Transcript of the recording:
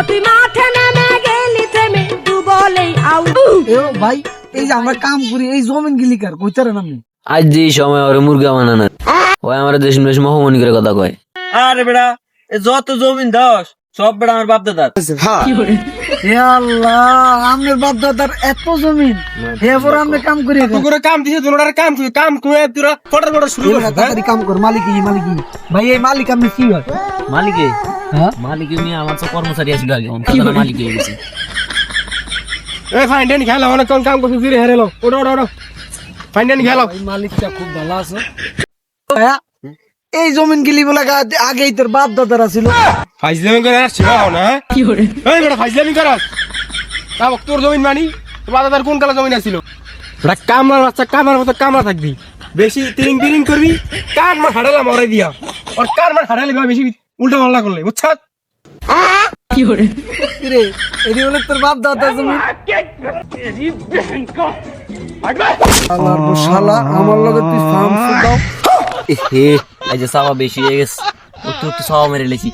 তুই মাঠে নেমে গেলি থেমে তু বলেই আউট। এ ভাই এই যে আমরা কাম করি এই জমিন গিলিকার কইতারেন আপনি আজ যে সময় ওর মুরগা বানানোর ওই আমার দেশ বেশ মহমনি করে কথা কয়। আরে বেড়া এ যত জমিন দাস সব বেড়া আমার বাপ দাদার। হে আল্লাহ আমনের বাপ দাদার এত জমিন এরপর আমরা কাম করি তোরে কাম দিছে তোর কাম তুই কাম করে তোরা ফটার ফটার শুরু কর তাড়াতাড়ি কাম কর মালিক ভাই এই মালিক আপনি কি হয় মালিকে হ্যাঁ মালিকে নিয়ে আমার তো কর্মচারী আসবে আগে মালিক হয়ে গেছে। এ ফাইন্ডেন খেলা অনেক কোন কাম করছিস রে হেরেলো ওড়ো ওড়ো ওড়ো ফাইন্ডেন খেলা এই মালিকটা খুব ভালো আছে ভাইয়া এই জমিন গিলি বলে আগেই তোর বাপ দাদারা ছিল ফাইজলামি করে আসছে না কি করে এই বড় ফাইজলামি কর তা তোর জমিন মানি তোমার দাদার কোন কালা জমিন আছিল বড় কামলার বাচ্চা কামার মতো কামলা থাকবি বেশি তিরিং তিরিং করবি কান মার হাড়ালা মরাই দিয়া আর কান মার হাড়ালে বেশি উল্টা পাল্টা করলে বুঝছাস রে এদি বলে তোর বাপ দাদার জমিন আল্লাহর শালা আমার লগে তুই ফার্ম দাও হে এই যে সাওয়া বেশি হয়ে গেছে ও তো সাওয়া মেরে লেছি।